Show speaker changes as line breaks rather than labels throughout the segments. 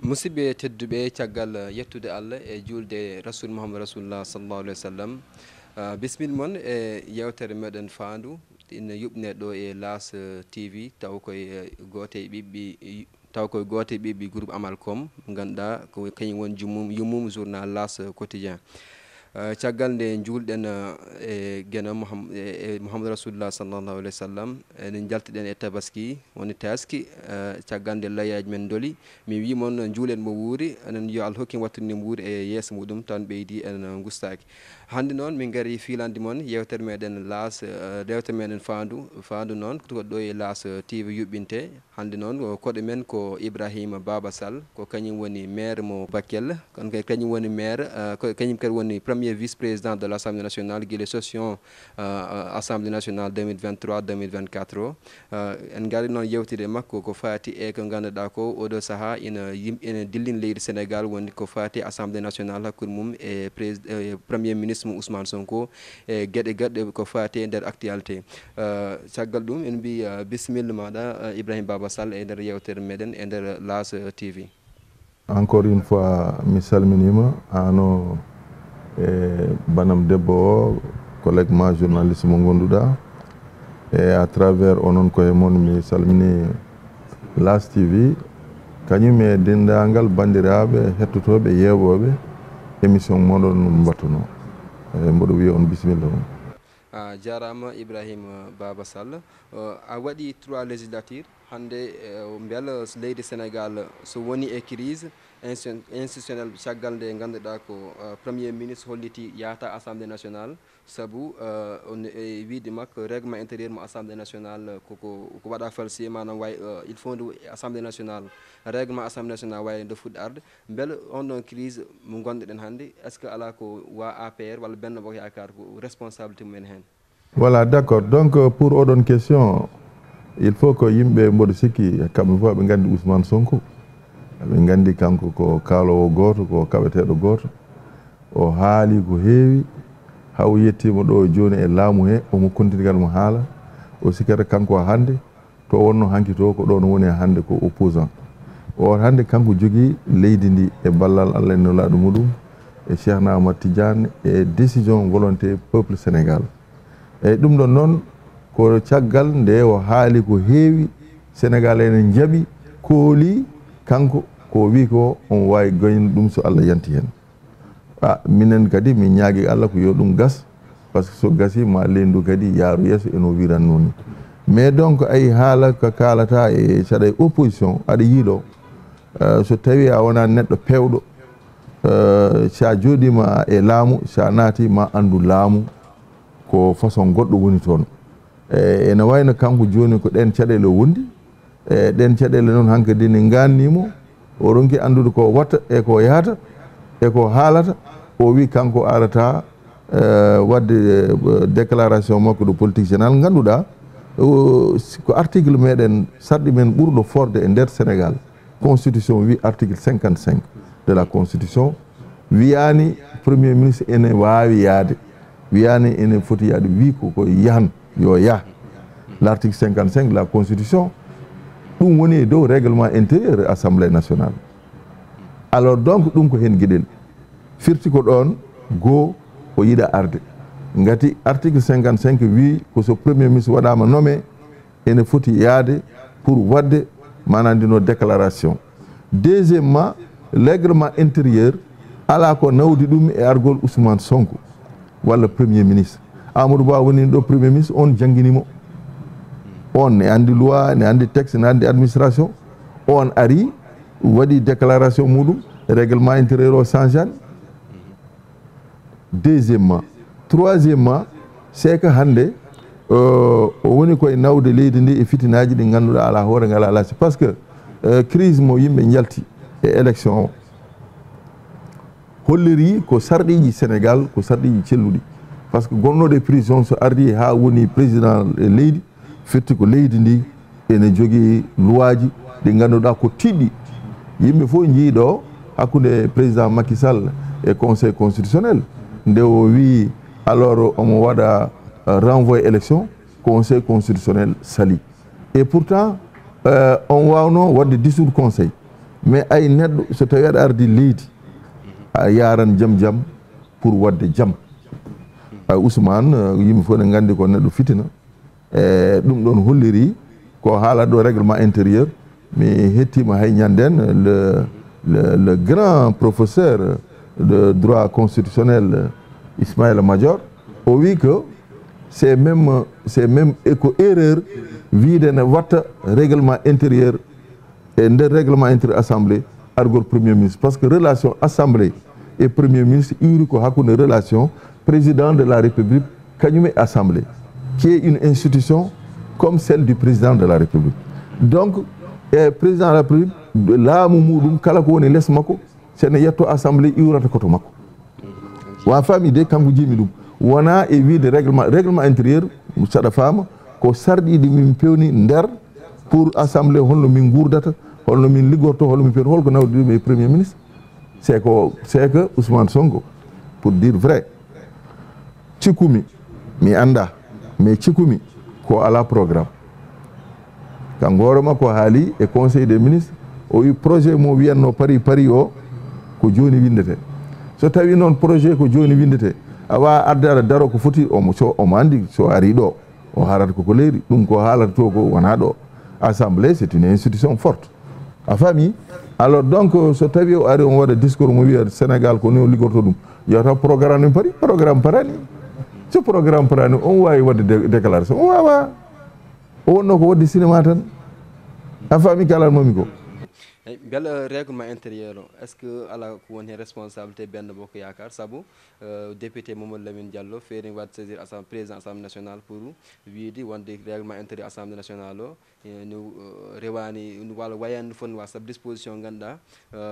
musidɓe tedduɓe caggal yettude Allah e julde rasul Muhammad rasulullah sallallahu alaihi wasallam bismil mon e yewtere meɗen faandu ina yuɓne ɗo e Las TV taw koye gote ɓiɓɓi groupe Amalcom ganduɗa ko kañum woni yummum journal Las quotidien caggal nde julɗen e guena Mouhamadou Rasulullah sallallahu alayhi wa sallam eɗen jaltiɗen e tabaski woni taski caggal nde layaji men dooli mi wimon juulen mo wuuri enen yo Allah hokkim wattude mo wuuri e yeeso muɗum tan ɓeydi en gustaki hande noon min gari filande moon yewtere meɗen Las rewtere meɗen faandu noon to ɗo e Las TV yuɓɓinte hande noon koɗo men ko Ibrahima Baba Sall ko kañum woni maire mo Bakel kañum woni maire kañum kadi woni premier vice-président de l'Assemblée nationale guila session Assemblée nationale 2023-2024 o en gari noon yewtide makko ko fati e ko ganduɗa ko oɗo saaha ina dillin leydi Sénégal woni ko fati Assemblée nationale hakkude mum e premier ministre mo Ousmane Sonko e gueɗe ko fati e nder actualité caggal ɗum en mbi bisimilla maɗa Ibrahima Baba Sall e nder yewtere meɗen e nder Las TV.
Encore une fois mi salminima ano banam debbo o collègue ma journaliste mo gonduɗa et à travers onon koye mon mi salmini Las TV kañum e dendagal bandiraɓe hettotoɓe yeewoɓe émission moɗon battuno mboɗo wiya on bisimilla on
jarama Ibrahima Baba Sall a waɗi 3 législature hande beela leydi Sénégal so woni e crise institutionnel caggal nde ganduɗa ko premier ministre holliti yahata Assemblée nationale saabu e wiide makko règlement intérieur mo Assemblée nationale ko waɗa falsifié manam way il faut nde Assemblée nationale règlement Assemblée nationale way nde fuɗɗi arde beela on ɗon crise mo gonɗoɗen hande est ce que ala ko wa APR walla Benno Bokk Yakaar ko responsabilité mumen hen.
Voilà, d'accord. Donc pour oɗon question il faut que yimɓe mboɗo sikki kamɓe fof ɓe gandi Ousmane Sonko ɓe gandi kanko ko kaalowo goto ko kaɓeteɗo goto o haali ko heewi haw yettima ɗo joni e laamu he omo continue kadi mo haala o sikkata kanko hande to wonno hanki to ko ɗon woni hande ko opposant o hande kanko jogui leydi ndi e ballal Allah e nelaɗo muɗum e Cheikhna Ahmad Tidiane e décision volonté peuple Sénégal eyyi ɗum ɗon noon ko caggal nde o haali ko heewi Sénégal ene jaaɓi kooli kanko ko wi ko on wawi gañin ɗum so Allah yanti hen minen kadi min ñaagui Allah ko yo ɗum gas par ce que so gasi ma leydi kadi yaaru yeeso eno wiranno ni mais donc ay haala ko kalata e saɗa e opposition aɗa yiiɗo so tawi a wona neɗɗo pewɗo sa jooɗima e laamu sa naati ma andu laamu ko façon goɗɗo woni toon ene wayno kanko joni ko ɗen caɗele wondi e ɗen caɗele noon hankkadi ne gannimo o ronki andude ko watta e ko yahata e ko haalata o wi kanko arata wadde déclaration makko de politique générale ganduɗa ko article meɗen sarɗi men ɓurɗo forde e nder Sénégal constitution wi article 55 de la constitution wiyani premier ministre ene wawi yaade wiyani ene foti yaade wi ko yahan yo yah l'article 55 de la constitution ɗum woni e dow règlement intérieur assemblée nationale alors donc ɗum ko hen gueɗel firti ko ɗon goo o yiɗa arde gati article 55 wi ko so premier ministre waɗama nommé ene foti yaade pour wadde manandino déclaration deuxièmement règlement intérieur ala ko nawdi ɗum e argol Ousmane Sonko walla premier ministre Amadou Ba woni ɗo premier ministre on jangguinimo on ne andi loi ne andi texte ne andi administration on ari waɗi déclaration muɗum règlement intérieur o changeani deuxièmement troisièmement c'est que hande o woni koye nawde leydi ndi e fitinaji ɗi ganduɗa ala hoore ngal ala par ce que crise mo yimɓe jalti e élection o holliri ko sarɗiji Sénégal ko sarɗiji celluɗi par ce que gonnoɗo e prison so ardi ha woni président leydi firti ko leydi ndi ene jogui loi ji ɗi ganduɗa ko tiɗɗi yimɓe fof jiiɗo hakkude président Macky Sall e conseil constitutionnel nde o wi alors omo waɗa renvoyer élection conseil constitutionnel sali et pourtant on wawno wadde dissoudre conseil mais ay neɗɗo so tawi aɗa ardi leydi a yaran jam pour wadde jam Ousmane yimɓe fof ne gandi ko neɗɗo fitina e ɗum ɗon holliri ko haalat ɗo règlement intérieur mi hettima hay ñanden le grand professeur de droit constitutionnel Ismaïla Madior o wi que c'est même éco erreur wiide ne watta règlement intérieur e nder règlement intérieur assemblée argol premier ministre par ce que relation assemblée et premier ministre iwri ko hakkude relation président de la république kañum e assemblée qui est une institution comme celle du président de la république donc président de la république laamu muɗum kala ko woni less makko sene yetto assemblée iwrata koto makko wa faami de kanko jimi ɗum wona e wiide règlement intérieur saɗa faama ko sarɗiɗi min pewni nder pour assemblée holno min gurdata holno min liggorto holno min pewni holko nawdi ɗum e premier ministre c'est que Ousmane Sonko pour dire vrai cikkumi mi anda mais cikkumi ko ala programme kanko hoore makko haali e conseil des ministres o wi projet mo wiyanno pari o ko joni windete so tawi noon projet ko joni windete awa arde aɗa daro ko foti omo andi so ari ɗo o haalata koko leydi ɗum ko haalata to ko wona ɗo assemblée c'est une institution forte a faami alors donc so tawi o ari on waɗa discours mo wiya Sénégal ko ni o liggorto ɗum yewta programme ne paari programme parani so programme parani on wawi wadde déclaration on wawa o wonno ko wadde cinéma tan a faami ko alanmomi ko
bel règlement intérieur est ce que ala ko woni responsabilité Benno Bokk Yaakaar sabu député Mamadou Lamine Diallo feeri wadde saisir président assemblée nationale pour wiide wonde règlement intérieur assemblée nationale o no rewani walla wayanno fon wa sab disposition ganduɗa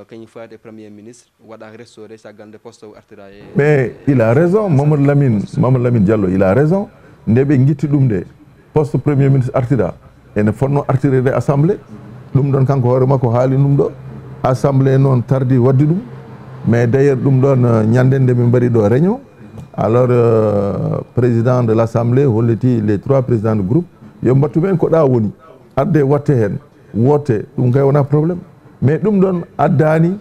kañum faade e premier ministre waɗa restauré saggande poste o artira e
mais il a raison Mamadou Lamine Diallo il a raison nde ɓe guitti ɗum de poste premier ministre artira ene fonno artirede assemblée ɗum ɗon kanko hoore makko haali ɗum ɗo assemblée noon tardi waddi ɗum mais d' ailleurs ɗum ɗon ñanden nde min mbaɗi ɗo réunion alors président de l' assemblée holliti les 3 présidents de groupe yo mbattu men ko ɗa woni adde watte hen wotte ɗum kay wona probléme mais ɗum ɗon addani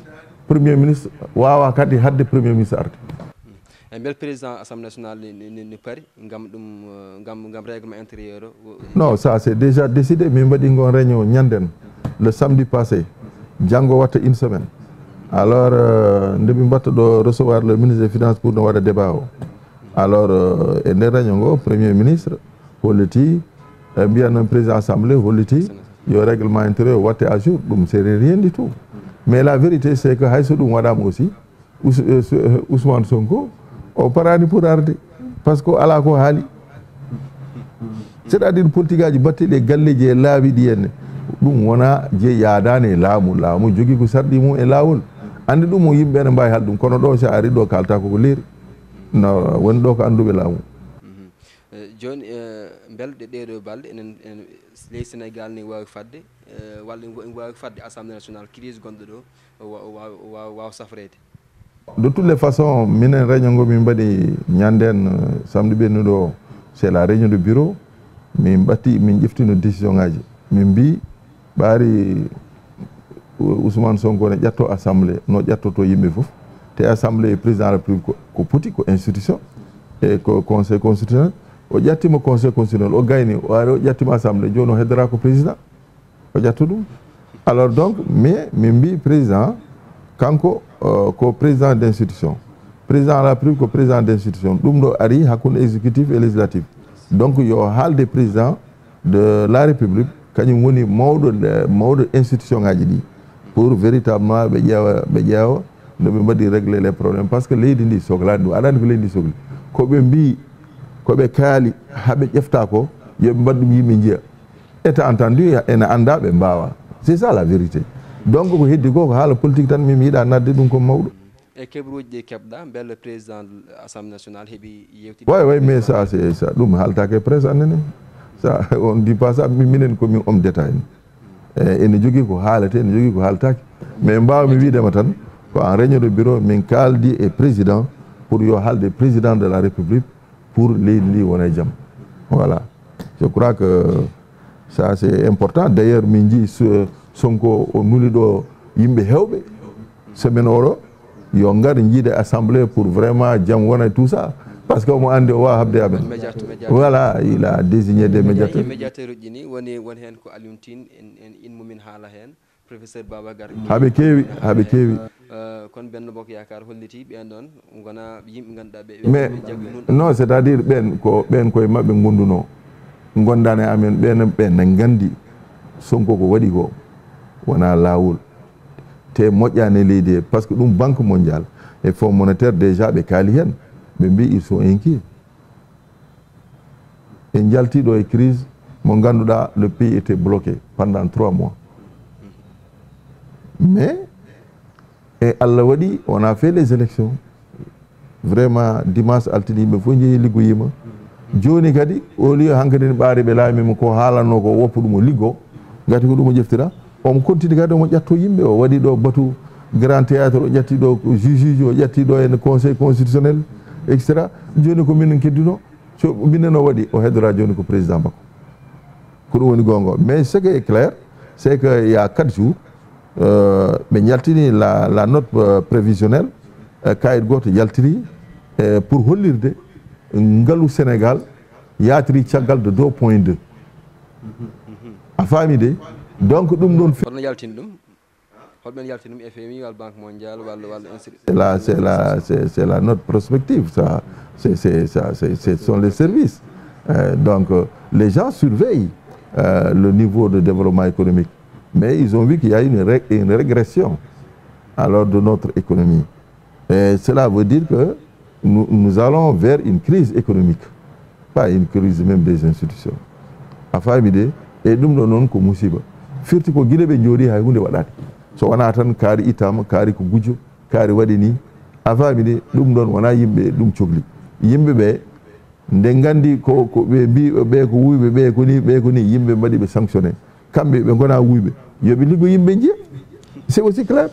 premier ministre wawa kadi hadde premier ministre arde
e bel président assemblée nationale ni pari gam ɗum gam règlement intérieur
non ça c'est déjà décidé min mbaɗi gon réunion ñanden le samedi passé janggo watta une semaine alors nde min mbatta ɗo recevoir le ministre des finances pour no waɗa débat o alors e nder réunion ngo premier ministre holliti mbiya noon président assemblée holliti yo règlement intérieur watte à jour ɗum c'est rien du tout mais la vérité c'est que hayso ɗum waɗama aussi Ousmane Sonko o parani pour arde par ce que ala ko haali c'est à dire politique aji batteɗi e galleji e laabi ɗi henne ɗum wona je yaadani e laamu jogui ko sarɗi mum e laawol andi ɗum o yimɓe ne mbawi haalde ɗum kono ɗo so ari ɗo kalta koko leeri no woni ɗo ko anduɓe laamu
joni belɗe ɗeɗo balɗe enen ley Sénégal ni wawi fadde walla wawi fadde assemblée nationale crise gonɗo ɗo wawa safrede
de toutes les façons minen réunion ngo min mbaɗi ñanden samedi ɓennuɗo c'est la réunion de bureau min ƴeftino décision ngaji min mbi ɓaari Ousmane Sonko ne ƴatto assemblée no ƴattoto yimɓe foof te assemblée président de la république ko poti ko institution e ko conseil constitutionnel o ƴattima conseil constitutionnel o gayni o ari o ƴattima assemblée joni o heddora ko président o ƴatto ɗum alors donc mais min mbi président kanko ko président d' institution président de la république ko président d' institution ɗum ɗo ari hakkude exécutif et législatif donc yo haalde président de la république kañum woni mawɗo institution ngaji ɗi pour véritablement ɓe ƴeewa no ɓe mbaɗi régler les problèmes par ce que leydi ndi sohlani ɗum aɗa andi ko leydi ndi sohli koɓe mbi koɓe kaali haɓe ƴefta ko yoɓe mbaɗ ɗum yimɓe jiiya état entendu ene anda ɓe mbawa c'est ça la vérité donc ko heddi ko haala politique tan min yiiɗa nadde ɗum ko mawɗo
e keɓruji ɗi keɓɗa belle président assemblée nationale heeɓi yewtide
way mais ça c'est ça ɗum haaltake e presse annene ça on dit pas ça minen komin homme d'état en ene jogui ko haalate ene jogui ko haaltake mais mbawmi wiidema tan ko en réunion de bureau min kaldi e président pour yo haalde président de la république pour les jam. Voilà. Je crois que ça c'est important. D'ailleurs, Minji Sonko o nulido yimbe hewbe semaine oro yo ngar njide assemblée pour vraiment jam wona tout ça parce que mo ande wa habde aben. Voilà, il a désigné des médiateurs.
Médiateur jini woni hen ko Alioune in mumin hala hen professeur Babacar
habe kewi
kon benno bok yakar holliti ben don gona yimbe ganda be
mais non, c'est-à-dire ben koye mabbe gonduno gondane amen ben gandi Sonko ko wadi ko wona lawol te moƴƴani leydi parce que ɗum banque mondiale et fonds monétaire déjà ɓe kaali hen ɓe mbi ils sont inquiets en jaltiɗo e crise mo ganduɗa le pays était bloqué pendant 3 mois mais et Allah waɗi on a fait les élections vraiment dimanche altine yimɓe fof jeehi liggoyima joni kadi au lieu hankkadi ɓaari ɓe laamima ko haalanno ko woppa ɗum o liggo gati ko ɗum o ƴeftira omo continue kadi omo ƴatto yimɓe o waɗi ɗo batu grand théâtre o ƴatti ɗo juge o ƴatti ɗo en conseil constitutionnel etc. joni ko minen keddino so minen o waɗi o heddora joni ko président makko ko ɗum woni gonga mais ce qui est clair c'est que il y a 4 jours ɓe jaltini la note prévisionnelle kayit goto jaltiri pour hollirde ngaalu Sénégal yatiri caggal de 2.2 a faami de donc ɗum ɗon
holno yaltini ɗum holɓen yaltini ɗum FMI walla banque mondiale walla
c'est la note prospective ça ce sont les services donc les gens surveillent le niveau de développement économique mais ils ont vu qu'il y a une régression alors de notre économie et cela veut dire que nous allons vers une crise économique pas une crise même des institutions a faami de e ɗum ɗo noon ko musiba firti ko guila ɓe jooɗi hay hunde waɗade so wona tan kaari itama kaari ko gujjo kaari waɗi ni a faami de ɗum ɗon wona yimɓe ɗum cohli yimɓe ɓe nde gandi ko ɓe mbi ɓe ko wuyɓe ɓe ko ni yimɓe mbaɗi ɓe sanctionné kamɓe ɓe gona wuyɓe yoɓe liggo yimɓe jiya c'est aussi clair.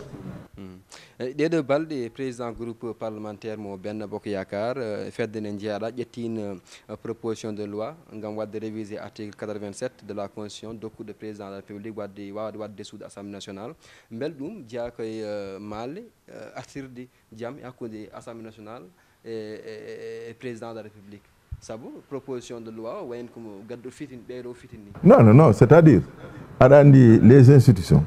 ɗeɗo balɗe président groupe parlementaire mo Benno Bokk Yakar fedde ne jeeyaɗa ƴettino proposition de loi gam wadde révisé article 87 de la constitution dokkude président de la république wadde suudu assemblée nationale bel ɗum jeeya koye malle artirde jaam hakkude assemblée nationale e président de la république saabu proposition de loi o wayen komo gaddo fitin ɓeyɗo fitinni
non c'est-à-dire aɗa andi les institutions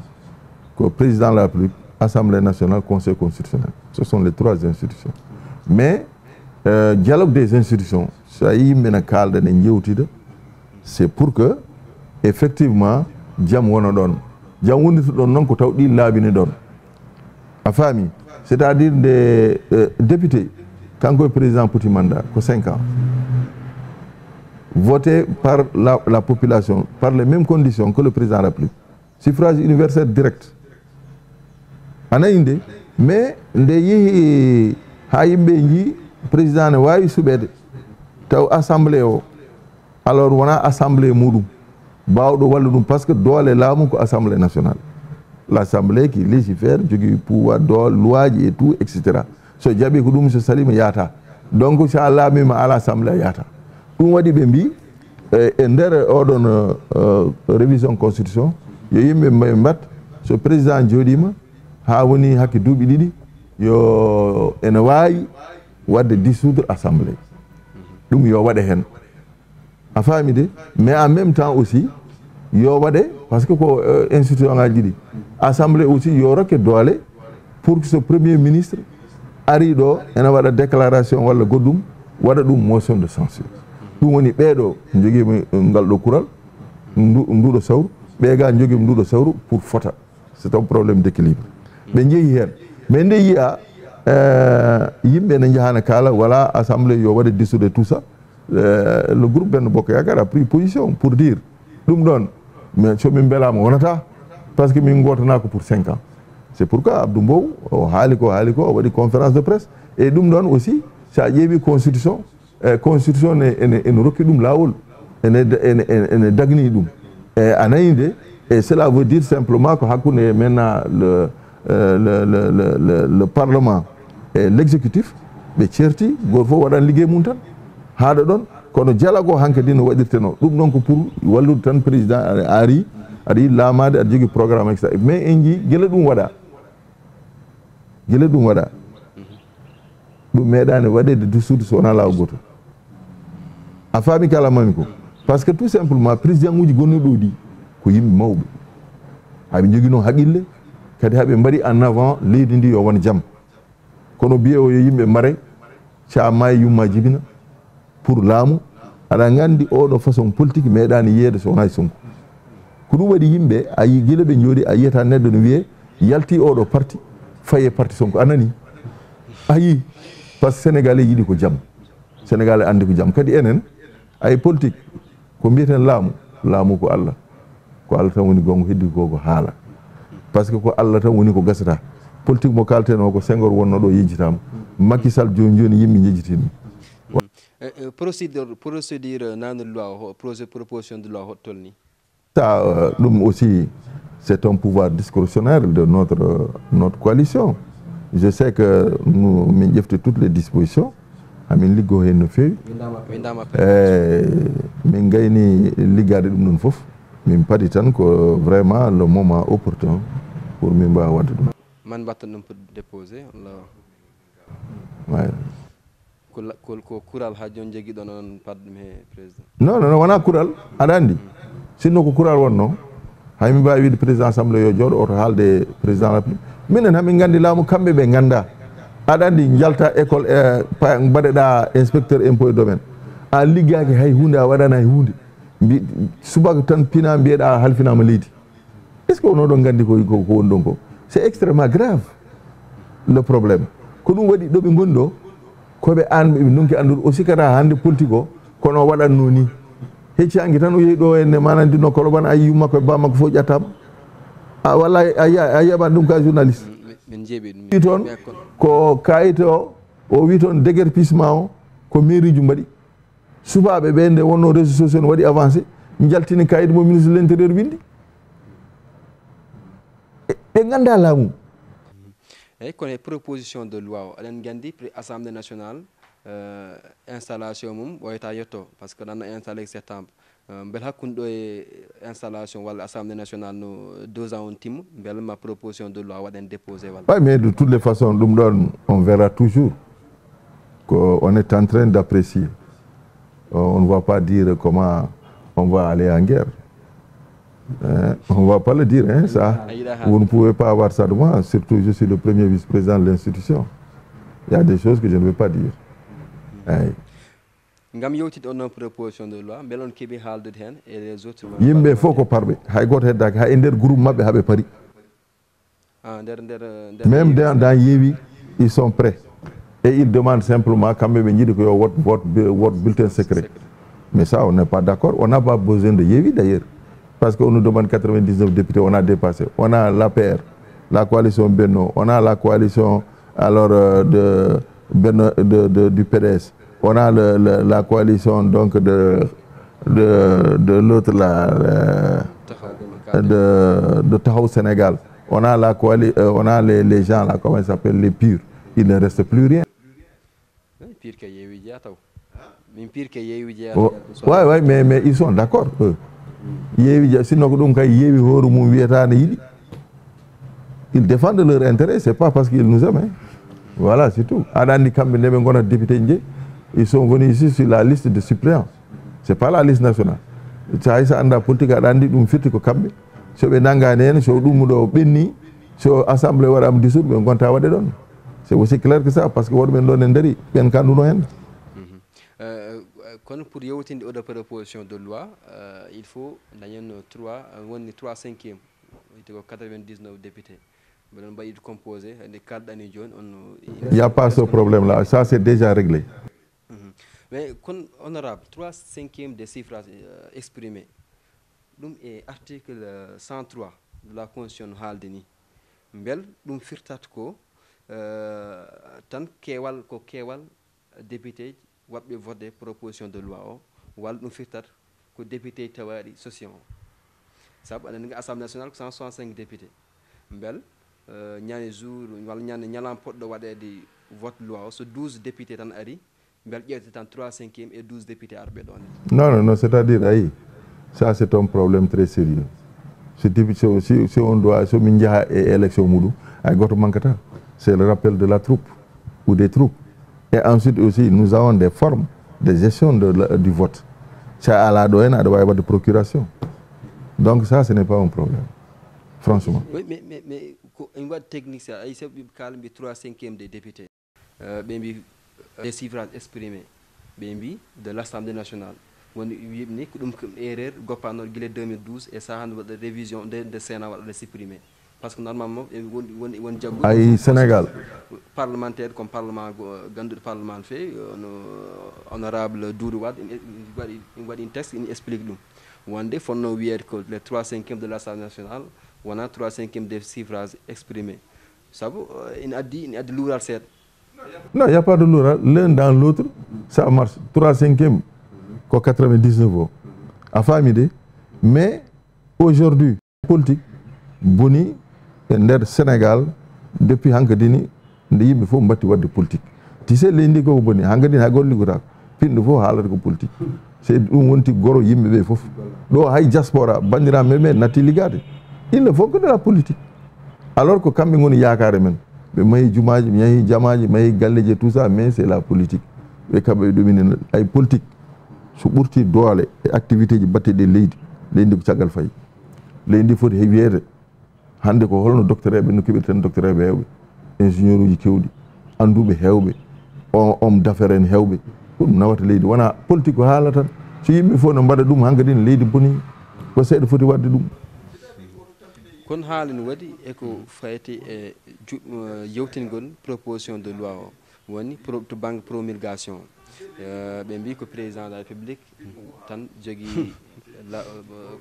ko président de la république Assemblée nationale, Conseil constitutionnel. Ce sont les 3 institutions. Mais dialogue des institutions, c'est pour que, effectivement, jam wona don. Jam woni don non ko tawdi labini don. A famille, c'est-à-dire des députés, quand le président petit mandat, ko 5 ans, voté par la population, par les mêmes conditions que le président de la République. Suffrage universel direct. Anainde mais nde yehi ha yimɓe ji président ne wawi suɓede taw assemblée o alors wona assemblée muɗum bawɗo walla ɗum par ce que doole laamu ko assemblée nationale l'assemblée qui légifère jogui pouvoir loi ji et tout etc. so jaaɓi ko ɗum so salima yaata donc so a laamima ala assemblée yaata ɗum waɗi ɓe mbi e nder oɗon révision constitution yo yimɓe mbat so président jooɗima ha woni hakke duuɓi ɗiɗi yo ene wawi wadde dissoudre assemblée ɗum yo waɗe hen a faami de mais en même temps aussi yo waɗe par ce que ko institution ngaji ɗiɗi assemblée aussi yo rokke doole pour que ce premier ministre ari ɗo ene waɗa déclaration walla goɗɗum waɗa ɗum motion de censure ɗum woni ɓeeɗo joguima ngal ɗo kural nduɗo sawru ɓeega joguima nduɗo sawru pour fota c'est un problème d'équilibre ɓe jeeyi hen mais nde yiya yimɓe ne jahana kala voilà assemblée yo waɗe dissoudre tout ça le groupe Benno Bokk Yakar a pris position pour dire ɗum ɗon mais somin belama wonata par ce que min gotana ko pour 5 ans c'est pourquoi Abdou Mbow o haali ko o waɗi conférence de presse et ɗum ɗon aussi sa ƴeewi constitution ene rokki ɗum lawol ene dagni ɗum e anayi nde et cela veut dire simplement ko hakkude maintenant le parlement et l'exécutif ɓe certi goto fof waɗan liggey mum tan haɗa ɗon kono jalago hanke no waɗirteno ɗum ɗon ko pour wallude tan président ari aɗa yiɗi laamade aɗa jogui programme etc mais en jii guila ɗum waɗa ɗum meeɗani waɗede dusude so wona laaw goto a faami kala mami ko par ce que tout simplement président uji gonnuɗo ɗi ko yimɓe mawɓe haɓe joguino haqqille kadi haɓe mbaɗi en avant leydi ndi yo won jaam kono biye o yo yimɓe mare sa maayi yumma jibina pour laamu aɗa gandi oɗo façon politique meeɗani yeede so wona Sonko ko ɗum waɗi yimɓe a yi guila ɓe jooɗi a yiyata neɗɗo no wiye yalti oɗo parti faye parti Sonko anani a yi par ce que sénégalais yiɗi ko jaam sénégalais andi ko jaam kadi enen ay politique ko mbiyeten laamu ko Allah tan woni gonga heddi ko haala par ce que ko Allah tan woni ko gasata politique mo kalten o ko Senghor wonno ɗo yejjitama Macky Sall joni yimɓe jejjitini
procédure nane loi proposition de loi hottolni
ça ɗum aussi c'est un pouvoir discrétionnaire de notre coalition je sais que min ƴefti toutes les dispositions amin liggo hen no fewi min gayni liggade ɗum ɗon foof min paadi tan ko vraiment le moment opportun pour min mbawa wadde ɗum
man mbatta ɗum déposé ko kural ha joni joguiɗo noon padɗum he président
non wona kural aɗa andi sinno ko kural wonno hay min mbawi wiide président assemblée yo jooɗo oto haalde président république minen hamin gandi laamu kamɓe ɓe ganda aɗa andi jalta école mbaɗeɗa inspecteur impôt et domaine a liggaki hay hunde a waɗana hay hunde subaka tan pina mbiyeɗa halfinama leydi est ce que ono ɗon gandi ko woni ɗon ko c'est extrêmement grave le problème ko ɗum waɗi ɗo ɓe goni ɗo koɓe an ɓe donki andude aussi kata hande politique o kono waɗanno ni hecciangue tan o yeehi ɗo enne manandino Colobane a yi makko e bammakko fof ƴattama walla a yeɓani ɗum ka journaliste wi toon ko kayit o wi toon déguerpissement o ko mairie ju mbaɗi subaɓe ɓe nde wonno réseaux sociaux ne waɗi avancé jaltini kayit mo ministre de l' intérieur windi ɓe ganda laamu
eyyi kono proposition de loi o aɗen gandi assemblée nationale installation mum ɓoyata yetto par ce que ɗanno installé septembre beel hakkude ɗo e installation walla assemblée nationale no 2 ans on timma beele ma proposition de loi waɗen déposé walla
oui mais de toutes les façons ɗum ɗon on verra toujours ko on est en train d'apprécier on ne va pas dire comment on va aller en guerre on ne va pas le dire ça vous ne pouvez pas avoir ça de moi surtout je suis le premier vice-président de l'institution il y a des choses que je ne vais pas dire
ngam yewtide on proposition de loi beelon keeɓi haaldude hen et les autres
yimɓe fof ko parɓe hay goto heddaki hay e nder groupe mabɓe haaɓe paari même dans Yewwi ils sont prêts et ils demandent simplement kamɓe ɓe jiiɗi ko yo vote bulletin secret mais ça on n'est pas d'accord on n'a pas besoin de Yewwi d'ailleurs parce qu'on nous demande 99 députés on a dépassé on a l'APR la coalition Benno on a la coalition alors du PDS on a la coalition donc de l'autre là de Taxawu Sénégal on a la coalition on a les gens là comment ils s'appellent les purs il ne reste plus rien ouais mais ils sont d'accord eux Yewwi sinon ko ɗum kay Yewwi hoore mum wiyata ne yiɗi ils défendent leur intérêt c'est pas parce qu'ils nous aiment voilà c'est tout aɗa andi kamɓe nde ɓe gonat député je ils sont venus ici sur la liste de suppléants c'est pas la liste nationale so hay sa anda politique aɗa andi ɗum firti ko kamɓe so ɓe nanggani hen so ɗum ɗo ɓenni so assemblée waɗama dissoute ɓe gonta waɗe ɗon c'est aussi clair que ça parce que woɗɓen ɗon e daari ɓen kanduno hen
kono pour yewtinde oɗo proposition de loi il faut dañen 3/5 wiyte ko 99 députés mbeɗon mbaɗi composé nde kalɗani joni on
il y a pas ce problème là ça c'est déjà réglé
mais kon honorable 3/5 des suffrages exprimés ɗum e article 103 de la constitution haalde ni beel ɗum firtat ko tan keewal ko keewal député waɓɓe voté proposition de loi o walla ɗum firtat ko député tawaɗi session o saabu aɗa andi assemblée nationale ko 165 député beel ñande jour walla ñande ñalam poɗɗo waɗede vote loi o so 12 député tan ari bel ƴeewte en 3/5e et 12 députés arɓe ɗon.
Non, c'est-à-dire ayi ça c'est un problème très sérieux. Si on doit min jaha e élection muɗum hay goto mankata, c'est le rappel de la troupe ou des troupes. Et ensuite aussi nous avons des formes de gestion du vote. Ça ala ɗo hen aɗa wawi wadde procuration. Donc ça ce n'est pas un problème franchement.
Oui, mais ko en waɗi technique ça ay sabi kala mbi 3/5e des députés ɓe mbi des suffrages exprimés ɓe mbi de l'Assemblée nationale woni yimni ko ɗum ko erreur goppanoɗo guila 2012 et ça hande waɗa révision de Sénat waɗa supprimé par ce que normalement woni jaggu
ay Sénégal
parlementaire comme parlement ganduɗo parlement fe honorable Doudou Wade waɗi un texte ina explique ɗum wonde fonno wiyede ko les 3/5e de l'Assemblée nationale wona 3/5e des suffrages exprimés saabu ina addi luural seeɗa.
Non, il n'y a pas de l'un dans l'autre, ça marche. 3/5e, quoi 99 ans. À famille, mais aujourd'hui, politique, boni, et Sénégal, depuis Hangadini, il faut battre de politique. Tu sais, l'indigo boni, Hangadini, Hagol Ligura, puis il faut haler de politique. C'est un petit goro yimbe fof. Do hay diaspora, bandira meme, nati ligade. Il ne faut que de la politique. Alors que quand on y a carrément, mais jumaji mi jamaji may galleje tout ça mais c'est la politique be kabe dominer ay politique so burti doole e activité ji batte de leydi ko tagal fay leydi foti heewede hande ko holno docteur ebe no kibirten docteur ebe hewbe ingénieur uji kewdi andube hewbe homme d'affaires en hewbe dum nawata leydi wana politique ko halata so yimbe fo no bada dum hangadin leydi boni ko seedo foti wadde dum.
Kon haalin waɗi eko fayti e yewtingol proposition de loi o woni to banque promulgation ɓe mbi ko président de la république tan jogui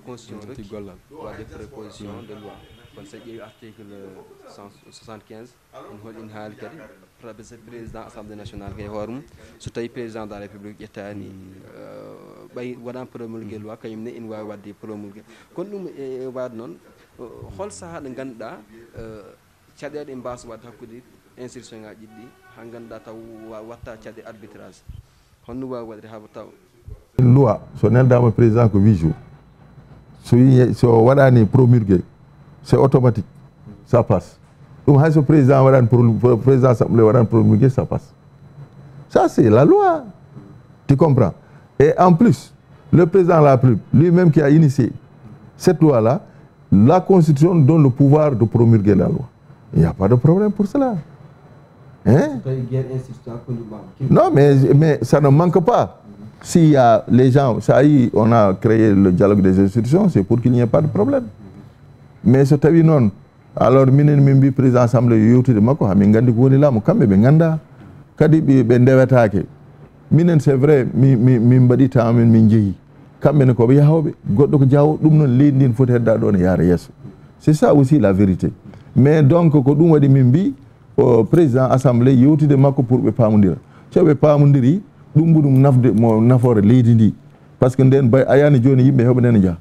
constitution rek wadde proposition de loi kono so ƴeewi article 175 in haali kadi président assemblée nationale kay hoore mum so tawi président de la république ƴettani ɓay waɗan promulgué loi kañumne ina wawi wadde promulgué kono ɗum e waade noon hol sahaa ɗo ngannduɗaa caɗeele e mbaawa wadde hakkude institution ŋaaji ɗi haa ngannduɗaa taw watta caɗe arbitrage honno waawi waɗde haa taw
loi so neldama président ko 8 jours so waɗani promulgué c'est automatique ça passe ɗum hay so président waɗani président assemblée waɗani promulgué ça passe ça c'est la loi tu comprends et en plus le président de la République lui-même qui a initié cette loi là la Constitution donne le pouvoir de promulguer la loi. Il n'y a pas de problème pour cela. Hein? Non, mais ça ne manque pas. S'il y a les gens, ça y est, on a créé le dialogue des institutions, c'est pour qu'il n'y ait pas de problème. Mais ce tawi non, alors minen mimbi président assemblée yewtude makko hamin gandi ko woni laamu kamɓe ɓe ganda kadi ɓe ndewetake minen c'est vrai min mbaɗi tamin min jeeyi kamɓe ne koɓe yahawɓe goɗɗo ko jawo ɗum noon leydi ndi foti hedda ɗo ne yaara yesso c'est ça aussi la vérité mais donc ko ɗum waɗi min mbi o président assemblée yewtude makko pour ɓe pamodira so ɓe pamodiri ɗum ɓuɗum nafde mo nafoore leydi ndi par ce que nden ayani joni yimɓe heɓe nene jaaha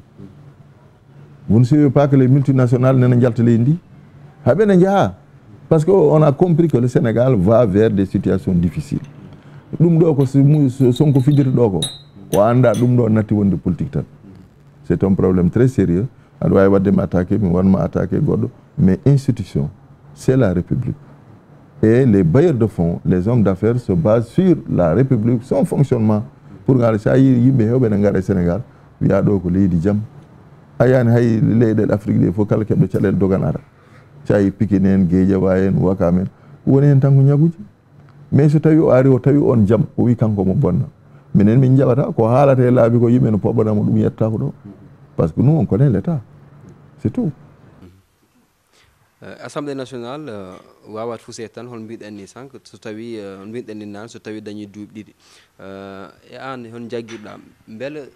vous ne savez pas que les multinationales nene jalta leydi ndi haɓe ne jaaha par ce que on a compris que le Sénégal va vers des situations difficiles ɗum ɗo ko Sonko fijirta ɗo ko o anda ɗum ɗo natti wonde politique tan c'est un problème très sérieux aɗa wawi waddema attaqué min wanma attaqué goɗɗo mais institution c'est la République et les bailleurs de fonds les hommes d'affaires se basent sur la République son fonctionnement pour ngara sa yi yimɓe hewɓe ne gara e Sénégal wiya ɗo ko leydi jaam ayani hay leyɗele Afrique ɗe fof kala keɓɗo caɗele dogan ara sa yi Pikine en Guédiawaye en Ouakam en woni hen tan ko ñaguji mais so tawi o ari o tawi on jaam o wi kanko mo bonna minen min jaɓata ko haalata e laabi ko yimɓe no poɓɓanamo ɗum yettata ko ɗo par ce que nous on connaît l'état c'est tout.
Assemblée nationale wawat fusede tan hol mbiɗen ni sank so tawi mbiɗen ni nan so tawi dañi duuɓi ɗiɗi e an hon jagguirɗa beele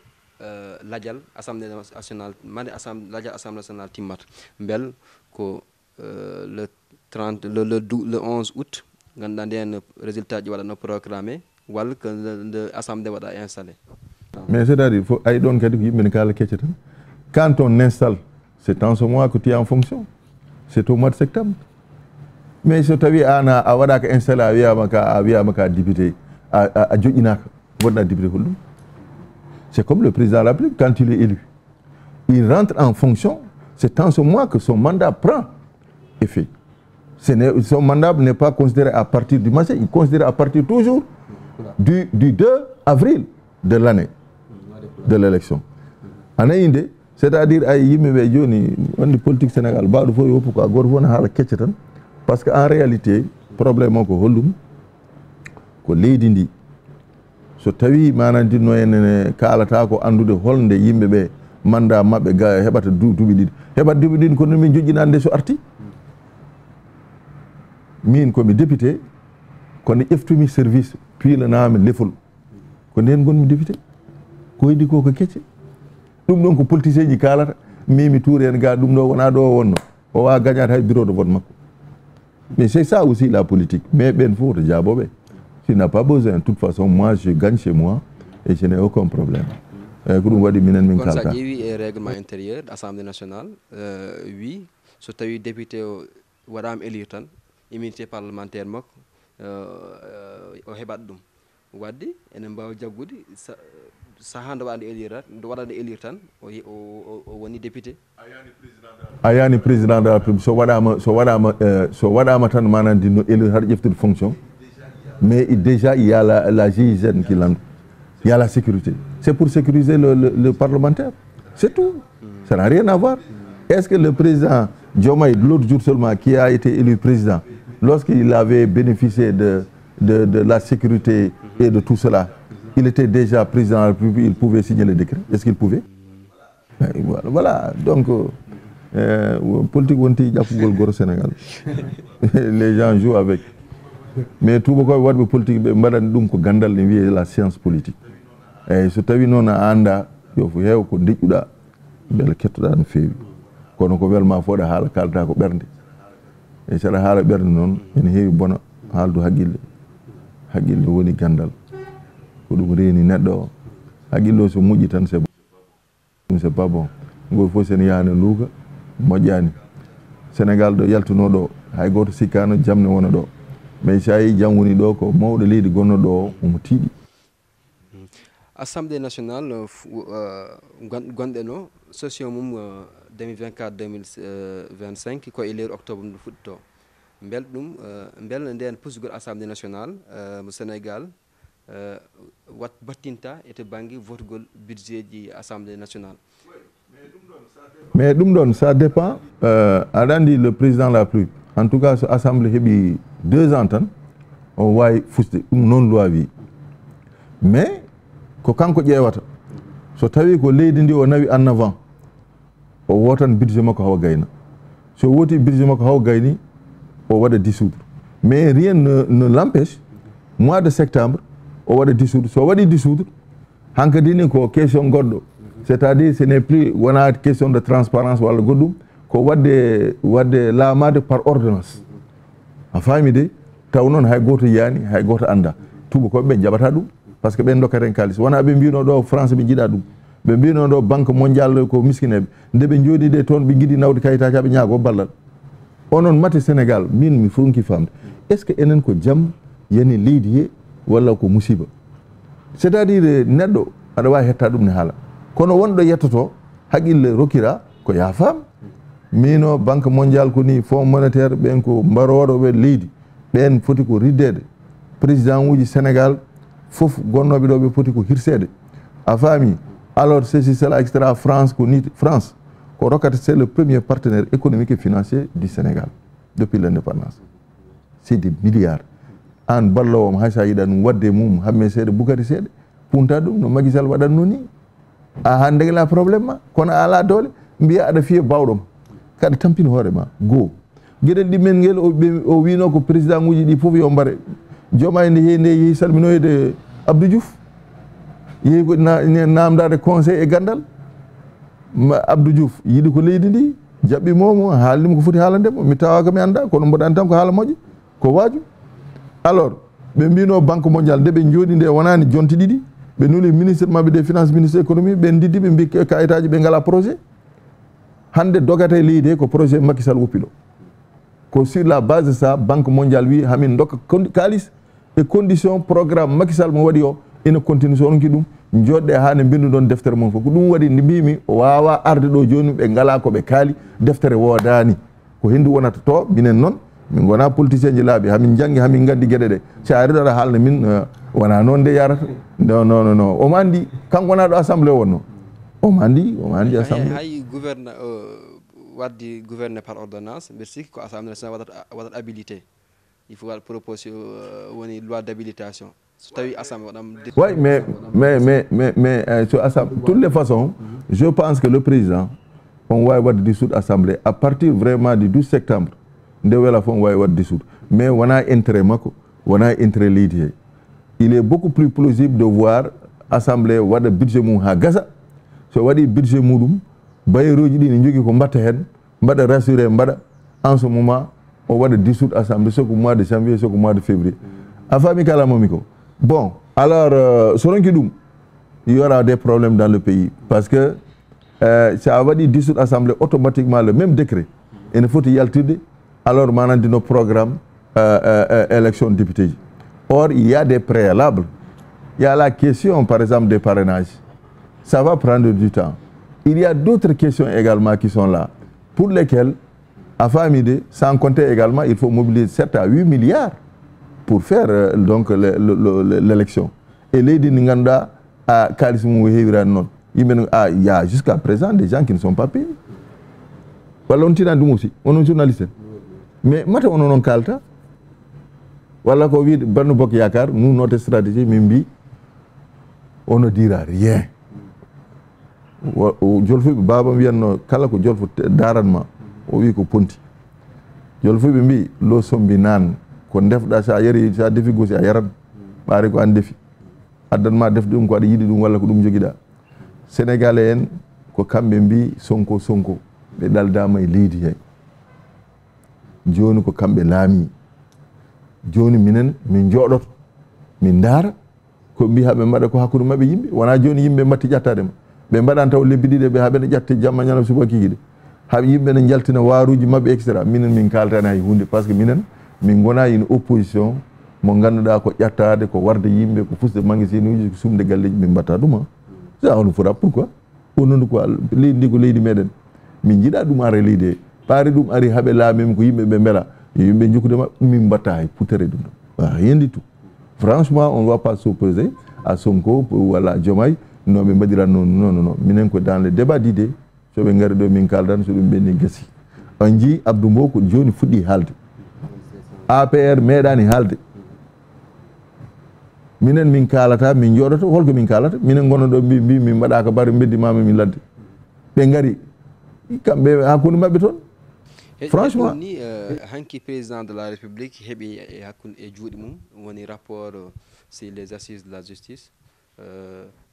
ladial assemblée nationale mane ladial assemblée nationale timmata beel ko le 11 août ganduɗa nden résultat ji waɗano proclamé walla que nde assemblée waɗa installé.
Mais c'est-à-dire faut ay ɗon kadi ko yimɓe ne kala kecce tan quand on installe c'est en ce mois que tu es en fonction c'est au mois de septembre mais so tawi an a waɗaka installé a wiyama ka député a joƴinaka gonɗa député holɗum. C'est comme le président de la République, quand il est élu. Il rentre en fonction, c'est en ce mois que son mandat prend effet. Son mandat n'est pas considéré à partir du matin, il est considéré à partir toujours du 2 avril de l'année de l'élection. C'est-à-dire ay yimɓe ɓe joni wonde politique Sénégal baɗo fof yoppu ko a goto fof ne haala kecce tan par ce que en réalité probléme o ko hollum ko leydi ndi so tawi manandinno ene kalata ko andude holnde yimɓe ɓe mandat mabɓe ga heɓata duuɓi ɗiɗi heɓat duuɓi ɗiɗi kono min joƴƴinande so arti min komi député kono ƴeftumi service piilanami lefol ko nden gonmi député ko yiɗi ko kecce ɗum ɗon ko politicien ji kalata mimi tour en ga ɗum ɗo wona ɗo wonno o wawa gagnade hay bureau de vote makko. Mais c'est ça aussi la politique. Mais ben faut te jabobe. Tu n'as pas besoin. De toute façon, moi, je gagne chez moi et je n'ai aucun problème.
Quand ça dit règlement intérieur de l'Assemblée nationale, oui, si tu as eu député au Wadam Elitan, immunité parlementaire, au Hebadum, Wadi, et Nemba Djagoudi, ça a un élire, doit aller élire au député.
Ayani président de la République so waɗama tan manandi no élu har ƴeftude fonction mais déjà il y a la GIGN qui l'en il y a la sécurité, c'est pour sécuriser le parlementaire, c'est tout, ça n'a rien à voir. Est-ce que le président Diomaye l'autre jour seulement qui a été élu président lorsqu'il avait bénéficié de la sécurité et de tout cela, il était déjà président de la République, il pouvait signer le décret, est-ce qu'il pouvait? Voilà, donc politique wonti jappugol goro Sénégal. Les gens jouent avec. Mais tout beaucoup wadɓe politique ɓe mbaɗani ɗum ko gandal ne wiye la science politique. Eyyi so tawi noon a anda yo fo heew ko deƴƴuɗa beele kettoɗa no feewi kono ko welma fo ɗa haala kalata ko ɓernde eyyi saɗa haala ɓernde noon ene heewi bona haaldu haqqille woni gandal ko ɗum reeni neɗɗo o haqqille o so moƴƴi tan c'est pas bon ngol fof sen yahane luuka moƴƴani Sénégal ɗo yaltuno ɗo hay goto sikkano jamne wona ɗo mais sa yi jam woni ɗo ko mawɗo leydi gonno ɗo o omo tiiɗi.
Assemblée nationale gonɗe no session mum 2024-2025 ko e lewru octobre nde fuɗɗito bel ɗum bel nden pusgol Assemblée nationale mo Sénégal wat battinta e to banggue votugol budget ji Assemblée nationale.
Mais ɗum ɗon ça dépend aɗa andi le président de la République en tout cas so assemblée heeɓi 2 ans tan o wawi fusde ɗum noon loi wi mais ko kanko ƴeewata so tawi ko leydi ndi o nawi en avant o wotan budget makko hawa gayna so woti budget makko hawa gayni o waɗa dissoudre mais rien ne l'empêche mois de septembre o waɗa dissoudre so waɗi dissoudre hankkadi ni ko question goɗɗo c'est-à-dire ce n'est plus wona question de transparence walla goɗɗum ko wadde laamade par ordonnance a faami de taw noon hay goto yiyani hay goto anda tubakoɓe ɓe jaɓata ɗum par ce que ɓen dokkaten kalis wona ɓe mbino ɗo France ɓe jiiɗa ɗum ɓe mbino ɗo banque mondial ko miskineɓe nde ɓe jooɗi de toon ɓe giɗi nawde kayitaji haɓe ñaago ballal onon mate Sénégal min mi fonki famde est ce que enen ko jaam yani leydi he walla ko musiba c'est-à-dire neɗɗo aɗa wawi hetta ɗum ne haala kono wonɗo yettoto haqqille rokkira ko ya faam mino banque mondial ko ni fonds monétaire ɓen ko mbaroɗoɓe leydi ɓen foti ko riddede président uji Sénégal fof gonnoɓe ɗo ɓe foti ko hirsede a faami alors ceci cela etc. France ko ni France ko rokkata c'est le premier partenaire économique et financier du Sénégal depuis l'indépendance c'est des milliards an ballowom hay sa yiɗa ɗum wadde mum hamme seeɗa Boukary seeɗa punta ɗum no Macky Sall waɗatno ni a hande la probléme ma kono ala doole mbiya aɗa fiya bawɗoma kaɗa tampina hoorema goo gueɗel ɗimmen ngel o wino ko président uji ɗi fof yo mbare Diomaye nde yehi salminoyde Abdou Diouf yehi ko namdade conseil e gandal Abdou Diouf yiɗi ko leydi ndi jaɓɓimomo haalnimo ko foti haalandemo mi tawaka mi anda kono mboɗani tan ko haala moƴƴo ko waaju alors ɓe mbino banque mondial nde ɓe jooɗi nde wonani jonti ɗiɗi ɓe nuli ministre mabɓe des finances ministre économie ɓe diddi ɓe mbi kayitaji ɓe ngala projet hande dogata e leydi he ko projet Macky Sall woppi ɗo ko sur la base de ça banque mondial wi hamin dokka kalis e condition programme Macky Sall mo waɗi o ina continue so on ki ɗum joɗɗe ha ne bindu ɗon deftere mum fof ko ɗum waɗi ndi mbimi o wawa arde ɗo joni ɓe ngala koɓe kaali deftere wodani ko hendu wonata to minen noon min gona politicien ji laaɓi hamin janggi hamin gandi gueɗe ɗe si a riɗaɗa haalna min wona noon nde yarata non omo andi kanko wona ɗo assemblé wonno omo andi assemblé
hay gouverne waddi gouverné par ordonnance mbeɗa sikki ko assemblé national waɗat habilité il faut waɗa proposition woni loi d'habilitation so tawi assemblée waɗam
oui mais sur assemblée toutes les façons je pense que le président on wawi wadde dissoudre assemblée à partir vraiment du 12 septembre nde wela fof on wawi wadde dissoudre mais wona intérêt makko wona intérêt leydi he il est beaucoup plus plausible de voir assemblée waɗa budget mum ha gasa so waɗi budget muɗum bayeroji ɗi ne jogui ko mbatta hen mbaɗa rassuré mbaɗa en ce moment o waɗa dissoudre assemblée soko mois de janvier soko mois de février a faami kalamami ko bon alors so ronki ɗum il y aura des problèmes dans le pays parce que sa waɗi dissoudre assemblée automatiquement le même décret ene foti yaltirde alors manandi no programme élection député ji or il y a des préalables il y a la question par exemple des parrainages ça va prendre du temps il y a d'autres questions également qui sont là pour lesquelles à famille sans compter également il faut mobiliser 7 à 8 milliards pour faire donc l'élection et leydi ndi ganduɗa kalis mum heewirani noon yimɓe il y a jusqu'à présent des gens qui ne sont pas payés walla on tinani ɗum aussi onon journaliste mais mata ono noon kalta walla ko wiide Benno Bokk Yakaar nous notre stratégie min mbi on ne dira rien jolfuɓe babam wiyanno kala ko jolfo daranma o wi ko ponti jolfuɓe mbi lo sombi nan ko defɗa sa yari sa defi gosi a yaran ɓaari ko an defi addanma defde ɗum ko aɗa yiɗi ɗum walla ko ɗum joguiɗa sénégalais en ko kamɓe mbi sonko ɓe ɗaldama e leydi he joni ko kamɓe laami joni minen min jooɗoto min daara ko mbi haɓe mbaɗa ko hakkude mabɓe yimɓe wona joni yimɓe mbatti ƴattadema ɓe mbaɗan taw lebbi ɗiɗi ɓe haɓene ƴatte jamma ñalawma suba kikiɗe haɓe yimɓe ne jaltina waruji mabɓe etc minen min kaltani hay hunde par ce que minen min gona une opposition mo ganduɗa ko ƴattade ko warde yimɓe ko fusde magasin uji ko sumde galleji min mbatta ɗum ça on fera pourquoi onondu ko leydi ndi ko leydi meɗen min jiiɗa ɗum ara leydi he ɓaari ɗum ari haɓe laamim ko yimɓe ɓe beela yimɓe jokkudema min mbatta hay putere ɗum ɗo rien du tout franchement on ne va pas s'opposer à Sonko walla Diomaye no ɓe mbaɗiran non minen ko dans le débat d'idées soɓe ngari ɗo min kaldan so ɗum ɓenni gasi on jii Abdou Mbow ko joni fuɗɗi haalde APR meeɗani haalde minen min kalata min jooɗoto holko min kalata minen gono ɗo mbi min mbaɗaka bare beddimama min ladde ɓe ngari kamɓe hakkude mabɓe toon franchement
ni hanki président de la république heeɓi hakkude e juuɗe mum woni rapport sur les assises de la justice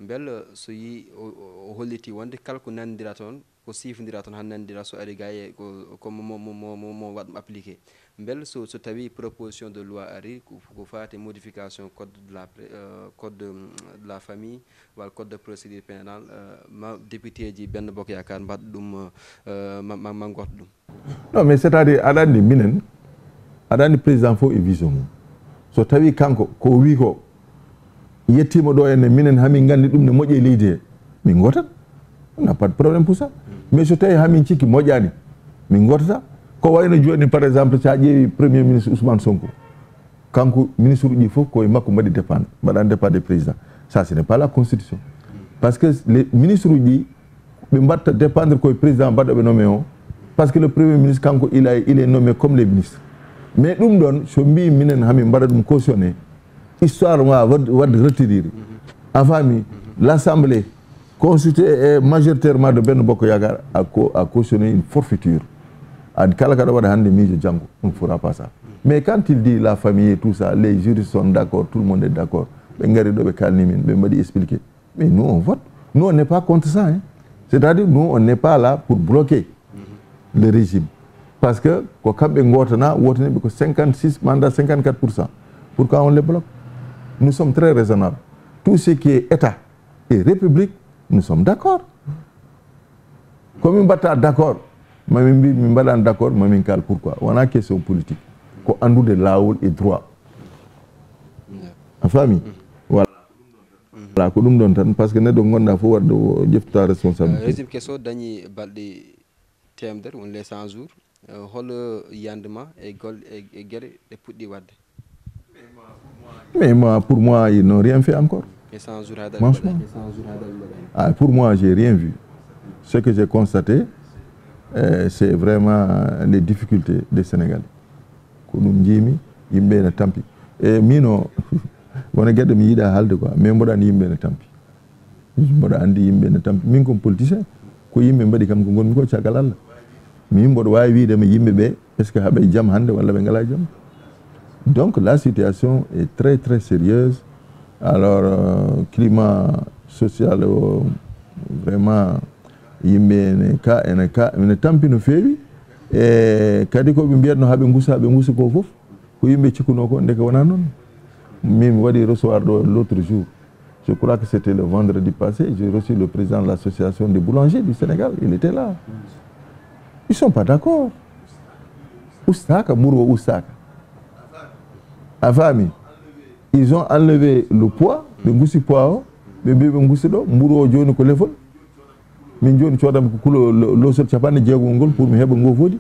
bel so yi o holliti wonde kala ko nandira toon ko sifodira toon han nandira so ari ga e ko mo waɗ ɗum appliqué bel so tawi proposition de loi ari ko fati modification code de la famille walla code de procédure pénale ma député ji Benno Bokk Yakaar mbaɗa ɗum ma gotta ɗum
non mais c'est à dire aɗa andi minen aɗa andi président fof e vision mum so tawi kanko ko wi ko yettima ɗo enne minen hamin gandi ɗum ne moƴƴe leydi he min gotat on n'a pas de problème pour ça mais so tawi hamin cikki moƴƴani min gotata ko wayno joni par exemple sa ƴeewi premier ministre Ousmane Sonko kanko ministre uji fof koye makko mbaɗi dépendre mbaɗani dépendre président ça ce n'est pas la constitution par ce que les ministre uji ɓe mbatta dépendre koye président mbaɗoɓe nommé o par ce que le premier ministre kanko il est nommé comme les ministres mais ɗum ɗon so mbi minen hamin mbaɗa ɗum cautionné histoire ma wadde retiriri a faami l'assemblée constituée majoritairement de Benno Bokk Yakaar a cautionné une forfaiture adi kala kaɗa waɗa hande miijo janggo on ne fera pas ça mais quand il dit la famille et tout ça les juristes sont d'accord tout le monde est d'accord ɓe ngari ɗo ɓe kalni min ɓe mbaɗi expliqué mais nous on vote nous on n'est pas contre ça hein. C'est-à-dire nous on n'est pas là pour bloquer le régime parce que ko kamɓe gotana wotaniɓe ko 56 mandat 54%. Pourquoi on les bloque? Nous sommes très raisonnables. Tout ce qui est État et République, nous sommes d'accord. Comme on est d'accord, je d'accord, pourquoi? On a une question politique. Qu'on andu de lawol et droit. a faami voilà ko ɗum ɗon tan par ce que neɗɗo gonɗa fof wadde o ƴeftuta responsabilité
régime kesso dañi balɗe temedere won les 100 jours hol yandema e golle e gueɗe ɗe puɗɗi wadde
mais moi pour moi ils n'ont rien fait encore
et 100 jours
pour moi j'ai rien vu ce que j'ai constaté c'est vraiment les difficultés des Sénégalais ko ɗum jiimi yimɓe ne tampi e mino wona gueɗe mi yiiɗa haalde quoi mais mboɗo andi yimɓe ne tampi mboɗo andi yimɓe ne tampi min comme politicien ko yimɓe mbaɗi kam ko gonmi ko caggal Allah min mboɗo wawi wiidema yimɓe ɓe est ce que haɓe jaam hande walla ɓe ngala jaam donc la situation est très très sérieuse alors climat social vraiment yimɓe ene tampi no feewi e kadi koɓe mbiyatno haɓe guusa ko foof ko yimɓe cikkuno ko ndeke wona noon min mi waɗi recevoir ɗo l'autre jour je crois que c'était le vendredi passé j'ai reçu le président de l'association des boulangers du Sénégal il était là ils sont pas d'accord ustaka ɓuuro ustaka a faami ils ont enlevé le poids ɓe guusi poids o ɓe mbi ɓe guusi ɗo ɓuuro o joni ko lefol min joni codami ko kulo losol capanɗe jeegom ngol pour mi heeɓa ngofodi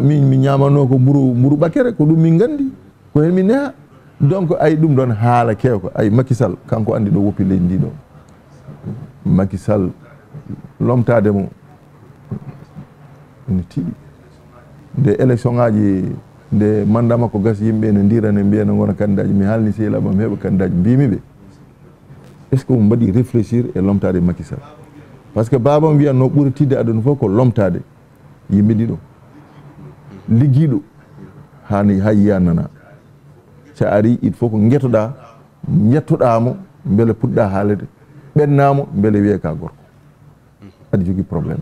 min mi ñamano ko mburu ɓakere ko ɗum min gandi ko hen min neha donc ay ɗum ɗon haala kewko ay Macky Sall kanko andi ɗo woppi leydi ndi ɗo Macky Sall lomtade mo ne tiiɗi nde élection ngaji nde mandat makko gasi yimɓe ne ndirane mbiya ne gona candidat ji mi haalni sehilaɓam heeɓa candidat ji mbimi ɓe est ce que mo mbaɗi réfléchir e lomtade Macky Sall par ce que babam wiyanno ɓuuri tidde aduna fof ko lomtade yimɓe ɗiɗo ligguiɗo hani hay yiyannana sa ari il faut ko guetoɗa jettoɗamo beele puɗɗa haalede ɓennamo beele wiye ka gorko aɗa jogui probléme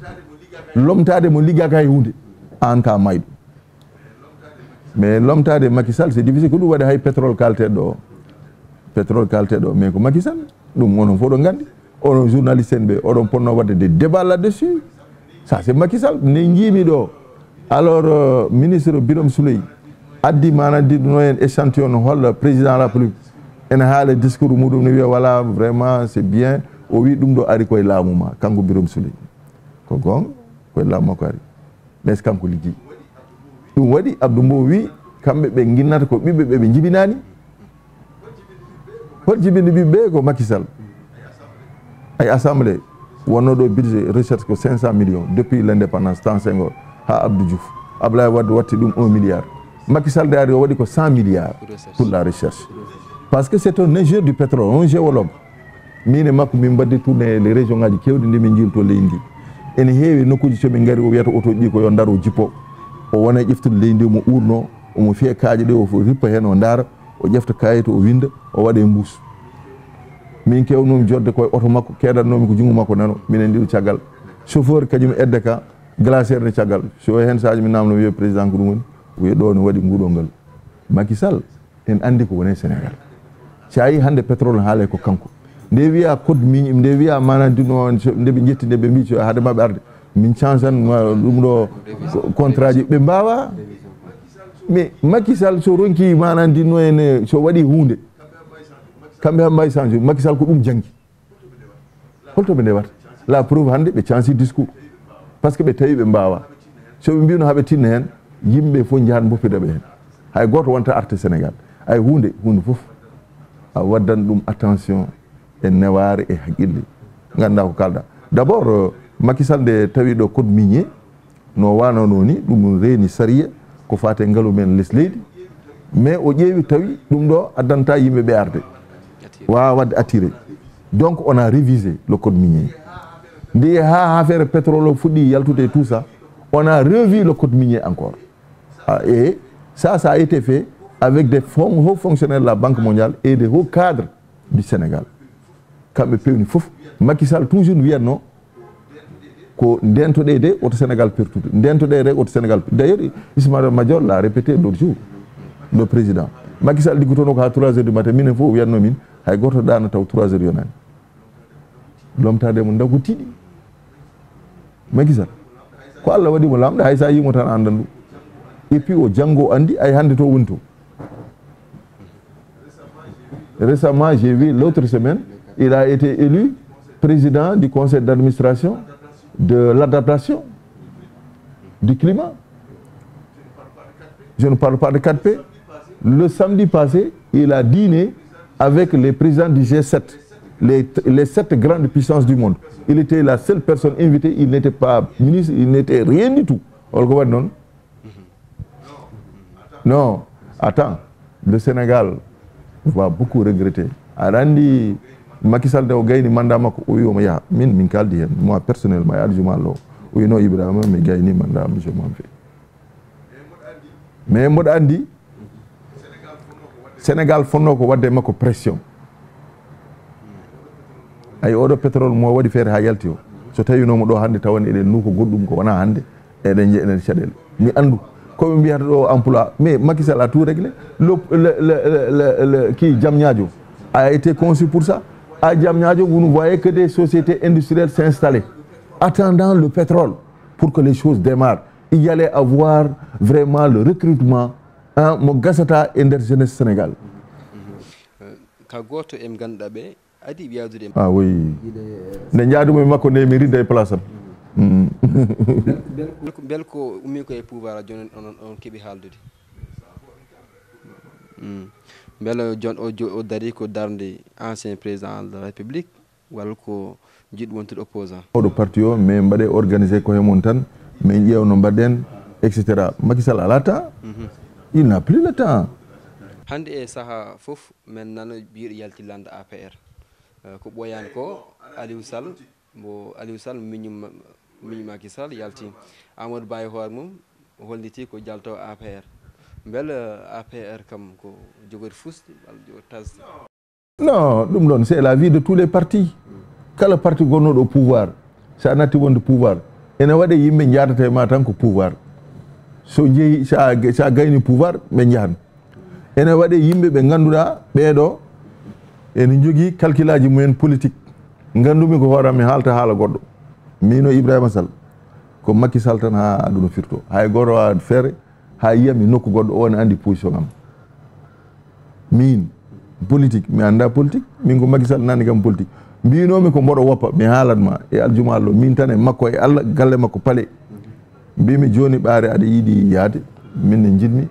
lomtade mo liggaka e hunde an ka mayɗo mais lomtade Macky Sall c'est difficile ko ɗum waɗi hay pétrole kalteɗo ɗo mais ko Macky Sall ɗum onon fof ɗo gandi oɗon journaliste en ɓe oɗon ponno wadde des débats là-dessus ça c'est Macky Sall ne jiimi ɗo alors ministre Birame Souleye addi manadi no en échantillon no holla président de la République ene haala discours muɗum ne wiya voilà vraiment c'est bien o wi ɗum ɗo ari koye laamu ma kanko Birame Souleye ko gonga koye laamu makko ari mais kanko liggi ɗum waɗi Abdou Mbow wi kamɓe ɓe guinnata ko ɓiɓɓe ɓe jibinani hol jibinde ɓiɓɓe ko Macky Sall ay assemblée wonno ɗo budget recherche ko 500 millions depuis l'indépendance temps Senghor ha Abdou Diouf Abdoulaye Wade watti ɗum 1 milliard Macky Sall de ari o waɗi ko 100 milliards pour la recherche parce que c'est un ingénieur du pétrole un géologue min e makko min mbaddi tourné les régions ngaji kewɗi ndi min jiimto leydi ndi ene heewi nokkuji soɓe gaari o wiyata auto ƴi ko yo dar o jippo o wona ƴeftude leydi ndi omo urno omo fiya kaaje ɗe o rippa hen o daara o ƴefta kayito o winda o waɗa e mbuus min kewnomi jodde koye auto makko keɗatnomi ko junngo makko nano minen ndiɗo caggal chauffeur kadi mi edde ka glaciére ne caggal so hen sahaji mi namno wiye président ko ɗum woni wiye ɗo ne waɗi nguɗo ngal Macky Sall en andi ko wone Sénégal sa yi hande pétrole haale ko kanko nde wiya code minier nde wiya manam dino nde ɓe jetti nde ɓe mbi so haade maɓe arde min changean ɗum ɗo contrat ji ɓe mbawa mais Macky Sall so ronki manam dinno en so waɗi hunde kamɓe han mbawi change Macky Sall ko ɗum janggi holto ɓe ndewata la preuve hande ɓe change discours par ce que ɓe tawi ɓe mbawa so ɓe mbino haɓe tinna hen yimɓe fof jahan boppidaɓe hen hay goto wonta arte Sénégal ay hunde fof a waddan ɗum attention e neware e haqqille ganda ko kalɗa d' abord Macky Sall nde tawi ɗo code minier no wanono ni ɗum reeni sariya ko fate ngaalu men less leydi mais o ƴeewi tawi ɗum ɗo addanta yimɓe ɓe arde wawa wadde attiré donc on a révisé le code minier nde ha affaire pétrole o fuɗɗi yaltude et tout ça on a revu le code minier encore et ça a été fait avec des hauts fonctionnaires de la Banque mondiale et des hauts cadres du Sénégal kamɓe pewni fof Macky Sall toujours wiyatno ko ndentoɗe de oto Sénégal pertude ndentoɗe de oto Sénégal d'ailleurs Ismaïla Madior l'a répété l'autre jour le président Macky Sall liggotono ko ha 3 heures du matin minen fof wiyatno min hay goto ɗano taw 3 heures yonani lomtade mo ndaw ko tiiɗi Macky Sall ko Allah waɗimo lamɗo hay sa yimo tan andan ɗum et puis o janggo andi ay hande to woni to récemment, j'ai vu l'autre semaine, il a été élu président du conseil d'administration de l'adaptation du climat. Je ne parle pas de 4P. Le samedi passé, il a dîné avec les présidents du G7, les 7 grandes puissances du monde. Il était la seule personne invitée, il n'était pas ministre, il n'était rien du tout. Non, non, attends, le Sénégal va beaucoup regretter. Arandi Macky Sall de gayni mandat makko o wi ya min kaldi hen moi personnellement arjuma lo o wi no Ibrahima mi gayni mandat je m'en fais. Mais mboɗo andi Sénégal fonno ko wadde makko pression ay oɗo pétrole mo waɗi feere ha yalti o so tawinomo ɗo hande tawani eɗen nuko goɗɗum ko wona hande eɗen jeeɗen caɗele mi andu koɓe mbiyata ɗo emploi mais Macky Sall a tout réglé qui Diamniadio a été conçu pour ça. À Diamniadio, vous ne voyez que des sociétés industrielles s'installer, attendant le pétrole pour que les choses démarrent. Il y allait avoir vraiment le recrutement mo gasata e nder jeunesse Sénégal. Ah oui. Ne jaadumi makko nde mi ridda e place am.
Bel ko ummi ko e pouvoir jonen on keɓi haaldude. Bel jon o dari ko darde ancien président de la République walla ko jiɗɗo wontude opposant.
Oɗo parti o mais mbaɗe organisé ko hemon tan min ƴeewno mbaɗen etc. Macky Sall ala temps. Il n'a plus le temps.
Hande e saha fof men nana biiɗo yaltillande APR ko ɓoyani ko Aliou Sall miñum Macky Sall yalti Amadou Ba e hoore mum holliti ko jalto APR. Belle APR kam ko jogori fusde tasde.
Non, ɗum ɗon c'est la vie de tous les partis. Kala parti gonnoɗo au pouvoir sa natti wonde pouvoir ene waɗe yimɓe jadata e ma tan ko pouvoir. So jeeyi sa gayni pouvoir ɓe jahan. Ene waɗe yimɓe ɓe ganduɗa ɓeeɗo ene jogui calcul aji mumen politique. Gandumi ko hoorami haalta haala goɗɗo. Mino Ibrahima Sall ko Macky Sall tan ha aduna firto. Hay goto wawa feere ha yiyami nokku goɗɗo o ne andi position am. Min politique mi anda politique min ko Macky Sall nani kam politique. Mbinomi ko mboɗo woppa mi haalatma e aljuma allo min tan e makko e Allah galle makko pale. Mbimi joni ɓaare aɗa yiiɗi yaade minne jinmi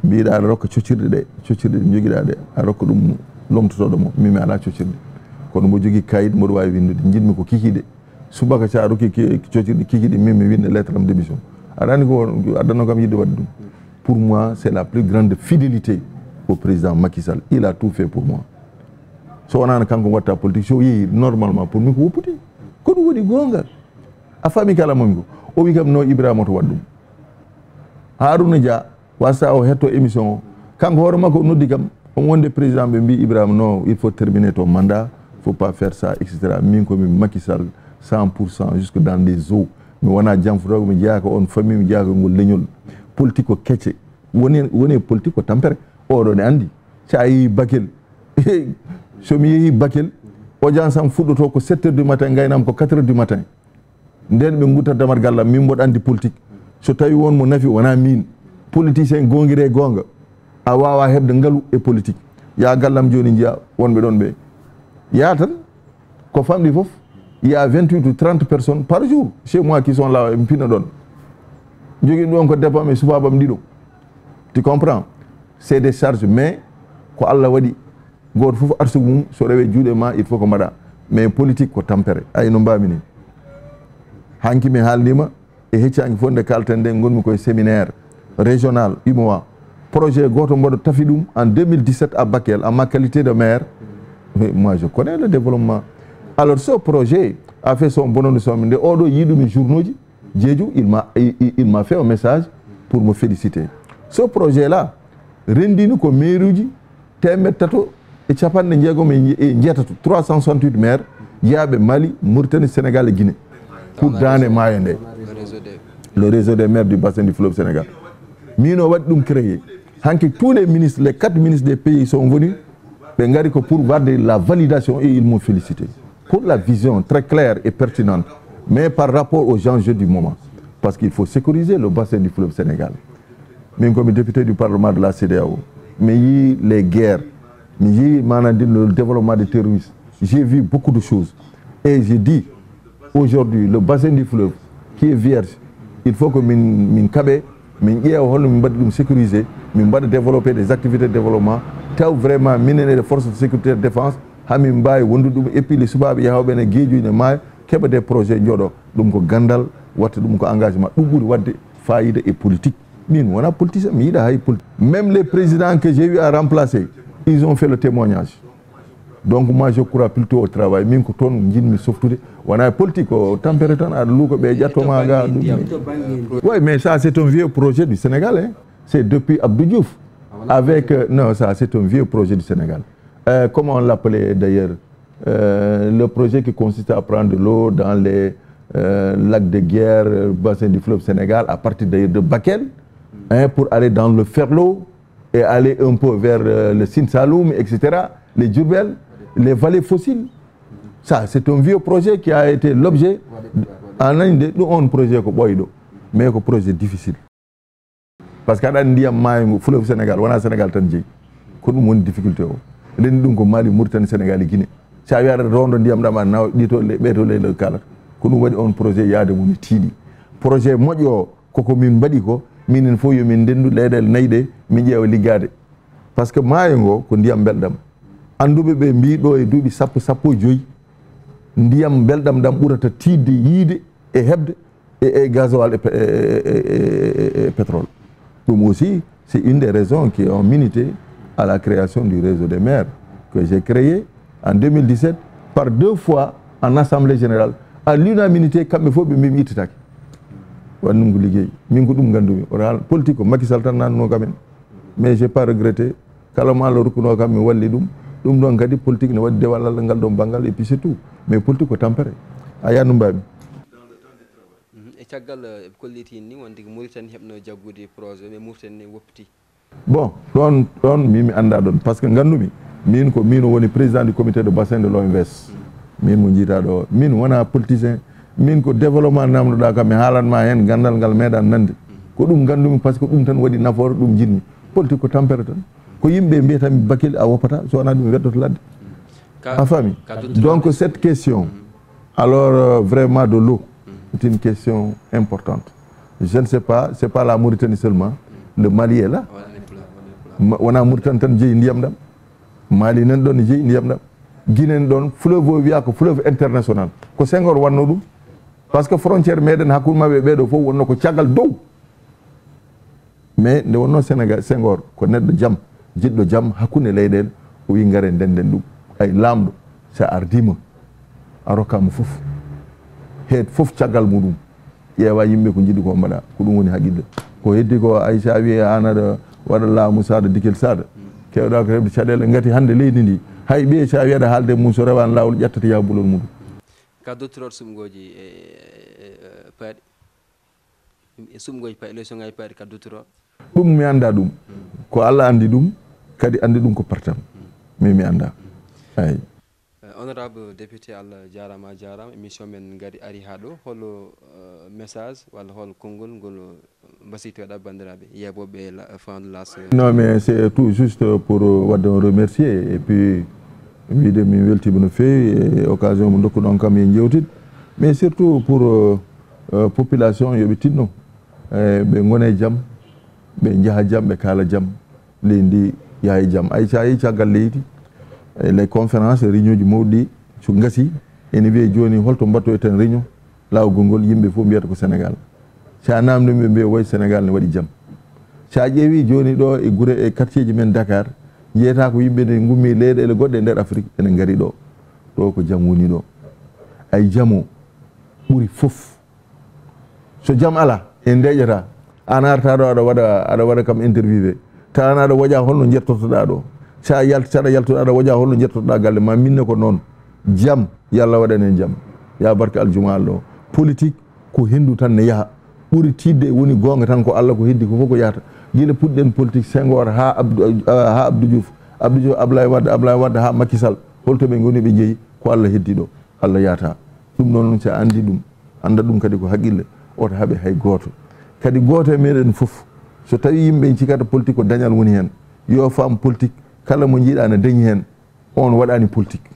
mbiɗa aɗa rokka coccirɗe ɗe joguiɗa ɗe a rokka ɗum lomtotoɗo mo mimi ala coccirɗe kono mbo jogui kayit mboɗo wawi windude jinmi ko kikiɗe subaka sa rokki coccirɗe kikiɗe min mi winda lettre am démission aɗa andi ko addano kam yidde wadde ɗum. Pour moi c'est la plus grande fidélité au président Macky Sall. Il a tout fait pour moi. So wonano kanko watta politique so yeehi normalement pour min ko woppiti ko ɗum woni gonga a faami kala mami ko o wi kam no Ibrahima to waɗ ɗum. Harouna Dia wasa o hetto émission o kanko hoore makko noddi kam on wonde président ɓe mbi Ibrahima non il faut terminer ton mandat faut pas faire ça etc. Min komi Macky Sall 100% jusque dans des eaux mi wona janfutogo mi jeeyaka on famille mi jeeyaka ngol leñol politique ko kecce woni politique ko tampere oɗo ne andi sa yi Bakel somi yeehi Bakel audience am fuɗɗoto ko 7 heures du matin gaynam ko 4 heures du matin nden ɓe gutta damar gallam min mboɗo andi politique so tawi won mo nafi wona min politicien gonguire gonga a wawa hebde ngaalu e politique ya gallam joni jiya wonɓe ɗon ɓe ya tan ko famɗi foof il y a 28 ou 30 personnes par jour chez moi qui sont là mi pinna ɗon jogui ɗon ko dépend e subabam ɗiɗo tu comprends c'est des charges mais ko Allah waɗi goto foof arsugu mum so rewe juuɗe ma il faut ko mbaɗa mais politique ko tampere ay no mbami ni hanki mi haalnima e heccanki fof nde kalten nde gonmi koye séminaire régional UMOA projet goto mboɗo tafi ɗum en 2017 à Bakel en ma qualité de maire. Moi je connais le développement. Alors ce projet a fait son bonheur somme nde oɗo yiɗumi journaux ji Diédhiou il m'a fait un message pour me féliciter. Ce projet là rendini ko maire uji temet tato e capanɗe jeegom e jeetato 368 maire yaaɓe Mali Mauritanie Sénégal et Guinée pour dane maayo nde le réseau des maires du bassin du fleuve Sénégal. Mino waɗi ɗum créé hanki tous les ministres les 4 ministres des pays sont venus ɓe ngari ko pour voir la validation et ils m'ont félicité pour la vision très claire et pertinente mais par rapport aux enjeux du moment parce qu'il faut sécuriser le bassin du fleuve Sénégal. Min komi député du parlement de la CEDEAO mais yi les guerres mi jeeyi manam le développement des terroristes, j'ai vu beaucoup de choses et j'ai dit aujourd'hui le bassin du fleuve qui est vierge, il faut que min kaɓe min ƴeewa holno min mbaɗi ɗum sécuriser, min mbaɗa développer des activités de développement taw vraiment minen les forces de sécurité de défense hamin mbawi wondude ɗum et puis les subaɓe yahawɓe ne gueejuji ne maayo keɓa des projets jooɗo ɗum ko gandal watta ɗum ko engagement ɗum ɓuuri wadde fayida et politique. Min wona politicien mi yiɗa hay politique. Même les présidents que j'ai eu à remplacer, ils ont fait le témoignage. Donc moi je crois plutôt au travail. Min ko toon jinmi softude wona politique o tampere tan aɗa luuko ɓe ƴattoma ga. Oui, mais ça c'est un vieux projet du Sénégal, hein. C'est depuis Abdou Diouf avec non, ça c'est un vieux projet du Sénégal. Comment on l'appelait d'ailleurs, le projet qui consiste à prendre de l'eau dans les lacs de Guerre, bassin du fleuve Sénégal, à partir d'ailleurs de Bakel, hein, pour aller dans le Ferlo et aller un peu vers le Sine Saloum, etc., les Diourbel, les vallées fossiles. Ça, c'est un vieux projet qui a été l'objet en année de un projet ko ɓoyɗo, mais un projet difficile. Parce que aɗa andi ndiyam maayo fleuve Sénégal wona Sénégal tan jeeyi ko ɗum woni difficulté o. Rendi ɗum ko Mali, Mauritanie, Sénégal e Guinée. Sa wi aɗa rondo ndiyam ɗam a nawa ɗito ɓeeto leyɗo kalata ko ɗum waɗi on projet yaade mum tiiɗi. Projet moƴƴo o koko min mbaɗi ko minen fof yomin ndendu leyɗele nayyi ɗe min ƴeewa liggade. Par ce que maayo ngo ko ndiyam belɗam. Anduɓe ɓe mbi ɗo e duuɓi sappo e joyyi ndiyam belɗam ɗam ɓurata tiidde yiide e heɓde e gasoil et pétrole. Donc aussi, c'est une des raisons qui ont milité à la création du réseau des maires que j'ai créé en 2017 par 2 fois en assemblée générale à l'unanimité kamɓe fof ɓe mbimi ittitake wannum ko liggey min ko ɗum gandumi oɗa politique ko Macky Sall tan nanno kamen mais j'ai pas regretté kala mo Allah rokkuno kam mi walli ɗum ɗon kadi politique ne waɗi dewal Allah ngal ɗon banggal et puis c'est tout mais politique ko tampere a yannu mbami
caggal kolliti ni wonde ko Mauritanie hebno jaggude projet mais Mauritanie woppiti.
Bon ɗon mimi anda ɗon par ce que gandumi min ko min woni président du comité de bassin de l'OMVS min mo jiitaɗo min wona politicien min ko développement namdoɗa kam mi haalanma hen gandal ngal meeɗa nande ko ɗum gandumi par ce que ɗum tan waɗi nafoore ɗum jinmi politique ko tampere tan ko yimɓe mbiyatami Bakel a woppata so wona ɗum weddoto ladde a faami. Donc cette question alors vraiment de l'eau c'est une question importante. Je ne sais pas, c'est pas la Mauritanie seulement, le Mali est là. On a Mauritanie tan jeeyi ndiyam ɗam, Mali nan ɗon jeeyi ndiyam ɗam, Guinée ɗon fleuve o wiya ko fleuve international ko Senghor wanno ɗum par ce que frontiére meɗen hakkude maɓɓe ɓeɗo fof wonno ko caggal dow. Mais nde wonno Sénégal Senghor ko neɗɗo jaam jiɗɗo jaam hakkude leyɗele o wi ngare ndenden ɗum ay lamɗo sa ardima a rokkama fof heed fof caggal muɗum ƴeewa yimɓe ko jiɗi ko mbaɗa ko ɗum woni haqqille ko heddi ko Aïcha wi an aɗa waɗa laamu saɗa dikel saɗa kewɗa ko heɓde caɗele gati hande leydi ndi hay ɓiye sa wi aɗa haalde mum so rewani lawol ƴettata yabulol muɗum
ka docteur sumgoji paaɗi sumgoji paaɗi élection ngaji paaɗi ka docteur
ɗum mi anda ɗum ko Allah andi ɗum kadi andi ɗum ko partam mais mi anda eyi.
Honorable député Allah jarama émission men gari ari ha ɗo hol message walla hol konngol ngol mbasitoɗa bandiraɓe yeɓoɓe fandu las.
Non mais c'est tout juste pour wadde on remercier et puis wiide min weltima no fewi e occasion mo dokkuɗon kam e jewtid mais surtout pour population yoɓe tinno ɓe gone jaam ɓe jaaha jaam ɓe kaala jaam leydi ndi yaha e jaam Aïcha yi caggal leydi les conférences réunion ji mawɗi so gasi ene wiye joni holto mbattoyten réunion lawgol ngol yimɓe fof mbiyata ko Sénégal sa namdi ɓe mbiya woy Sénégal ne waɗi jaam sa ƴeewi joni ɗo e guure e quartier ji men Dakar jeyata ko yimɓe ne gummi leyɗele goɗɗe e nder Afrique ene gari ɗo ko jaam woni ɗo ay jaam o ɓuuri fof so jaam ala en deƴata an arta ɗo aɗa waɗa kam interviewé tan aɗa woƴa holno jettotoɗa ɗo sa saɗa yaltuɗa aɗa woƴa holno jettotoɗa galle ma minne ko noon jaam yo Allah waɗan en jaam ya barke aljuma Allah o politique ko hendu tan ne yaaha ɓuuri tidde woni gonga tan ko Allah ko heddi ko fof ko yahata guila puɗɗen politique Senghor ha Abdou Diouf Abdoulaye Wade ha Macky Sall holto ɓe goni ɓe jeeyi ko Allah heddi ɗo Allah yahata ɗum noon sa andi ɗum anda ɗum kadi ko haqqille oto haaɓe hay goto kadi goto e meɗen foof so tawi yimɓe cikata politique ko dañal woni hen yo fam politique kala mo jiiɗa ne dañi hen on waɗani politique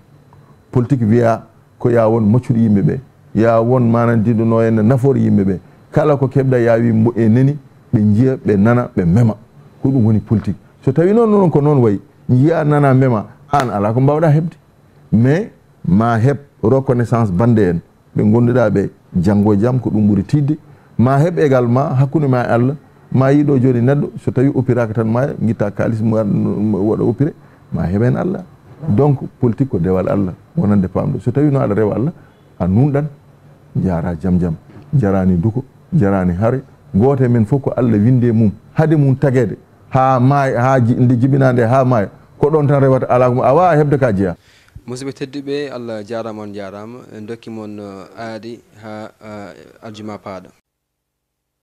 politique wiya ko ya won maccuɗo yimɓe ɓe ya won manan diɗuno en nafoore yimɓe ɓe kala ko keɓɗa ya wi e nani ɓe jiya ɓe nana ɓe mema ko ɗum woni politique so tawi noon ko noon wayi jiya nana mema an ala ko mbawɗa hebde mais ma heɓ reconnaissance bande en ɓe gonduɗa ɓe janggo e jaam ko ɗum ɓuuri tidde ma heɓ également hakkude ma e Allah ma yiɗo joni neɗɗo so tawi opiraka tan ma guitta kalis waɗa opiré ma heɓen Allah donc politique ko dewal Allah wonande pamɗo so tawi no aɗa rewa Allah a nunɗan jara jaam jaam jarani duko jarani haare goto men fof ko Allah winde mum haade mum tagede ha maaya ha nde jibinande ha maaya ko ɗon tan rewata ala ko a wawa hebde ka jeeya
musidɓe tedduɓe Allah jarama on jarama en dokki moon aadi ha aljuma paaɗa